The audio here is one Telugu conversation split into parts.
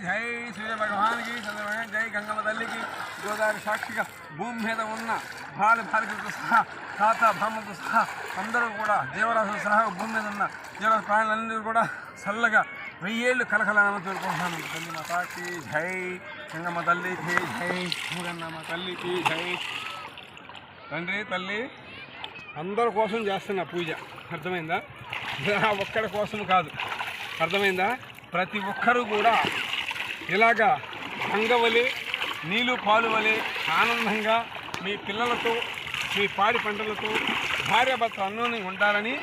జై సూర్య భగవానికి చంద్రభగవాన్ జై గంగమ్మ తల్లికి గోదావరి సాక్షిగా భూమి మీద ఉన్న భార్యతో సహా తాత బ్రహ్మతో సహా అందరూ కూడా జీవరాశులు సహా భూమి మీద ఉన్న జీవరాశి ప్రాణులందరూ కూడా చల్లగా 1000 ఏళ్ళు కలకలాలని కోరుకుంటున్నాను. తల్లి మాతాకి జై గంగమ్మ తల్లికి జై గంగమ్మ తల్లికి జై. తండ్రి తల్లి అందరి కోసం చేస్తున్నా పూజ, అర్థమైందా? ఒక్కడి కోసం కాదు, అర్థమైందా? ప్రతి ఒక్కరూ కూడా ఇలాగా గంగవలే నీళ్ళు పాలు వలె ఆనందంగా మీ పిల్లలతో మీ పాడి పంటలతో భార్యాభర్త అన్యోన్యంగా ఉండాలని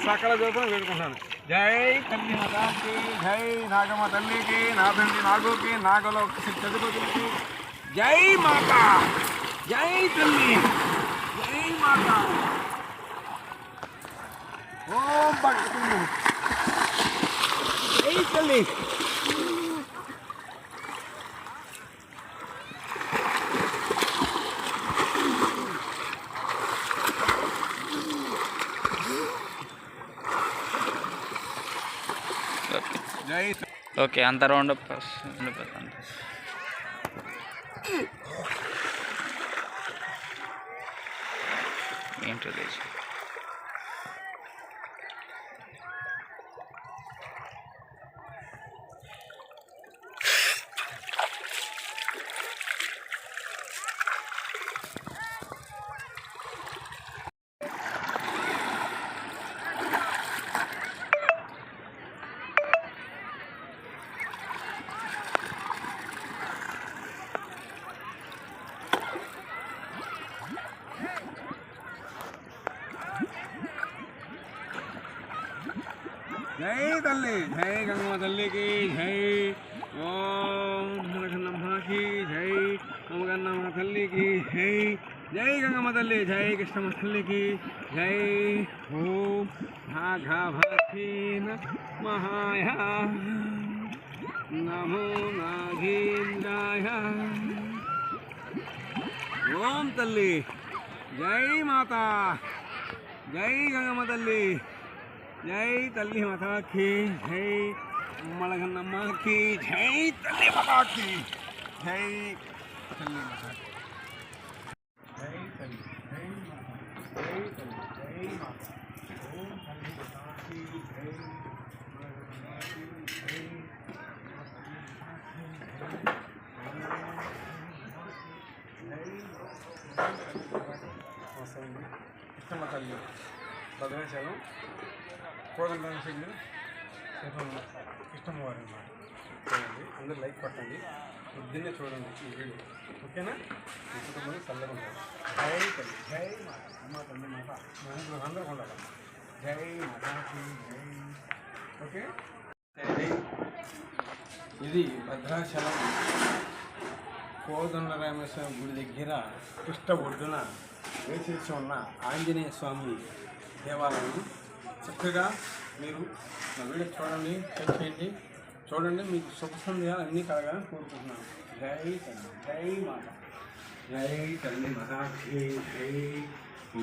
సకల దేవతను వేడుకుంటున్నాను. జై తల్లి మాతాకి జై నాగమ్మ తల్లికి నా తండ్రి నాగుకి నాగలో చదువుకి జై మాత జై తల్లి జై మాత. ఓం భక్తి జై తల్లి. ఓకే, అంత రౌండ్ ఏంటో తెలిసి జై తల్లి జై గంగమ్మ తల్లికి జై. ఓం గంగమ్మకి జై ఓం గంగమ్మ తల్లికి జై. జై గంగమ్మ తల్లి జై కృష్ణమ్మ తల్లికి జై. ఓం నాగభీన మహాయ నమో నాగేంద్రాయ. ఓం తల్లి జై మాత జై గంగమ్మ తల్లి జై తల్లి మాతాకి జై. మలగన్నమ్మకి జై తల్లి మాతాకి జై. తల్లి మాతాకి జై తల్లి జై మాత జై తల్లి జై మాత. ఓం తల్లి మాతాకి జై జై. కృష్ణమ్మ తల్లి భద్రాచలం కోదండరామశెట్టి కృష్ణమ్మ వారు అన్నమాట. చూడండి, అందరూ లైక్ కొట్టండి, పొద్దున్నే చూడండి ఈ వీడియో, ఓకేనా? మీ కుటుంబం చల్లగా ఉంటారు. జై తల్లి జై మాత అమ్మ తల్లి మాత మన అందరూ ఉండాలి. జై మాతాకి జై. ఓకే, ఇది భద్రాచలం కోదండరామేశ్వరం గుడి దగ్గర కృష్ణ ఒడ్డున వేసేసి ఉన్న ఆంజనేయ స్వామి దేవాలయం. చక్కగా మీరు నా వీడియో చూడండి, చెక్ చేయండి, చూడండి, మీకు శుభ సందేహాలు అన్నీ కలగాలని కోరుకుంటున్నాను. జై తల్లి జై మాత జై తల్లి మాతాకి జై.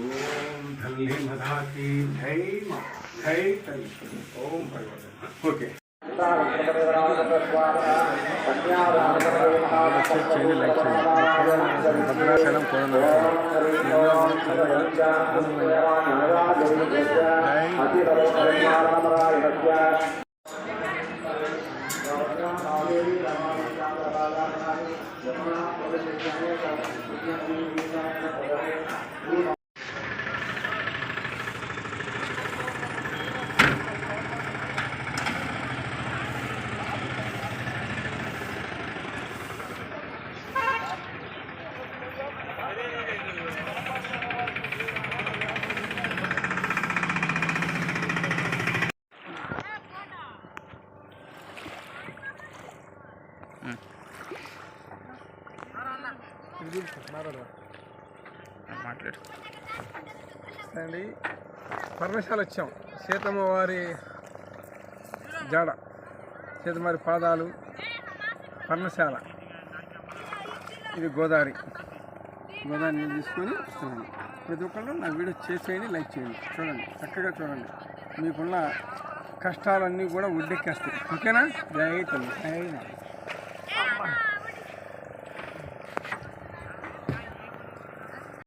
ఓం తల్లి మాతాకి జై మాత జై తల్లి. ఓం భగవంతుడు. ఓకే, భద్రాచలం అండి. పర్ణశాల వచ్చాం. సీతమ్మ వారి జాడ, సీతమ్మ వారి పాదాలు, పర్ణశాల. ఇది గోదావరి నీళ్ళు తీసుకొని వస్తున్నాను. ప్రతి ఒక్కళ్ళు నా వీడియో చేసేయండి, లైక్ చేయండి, చూడండి, చక్కగా చూడండి. మీకున్న కష్టాలన్నీ కూడా ఒడ్డెక్కేస్తాయి. ఓకేనా? జై తల్లి జై.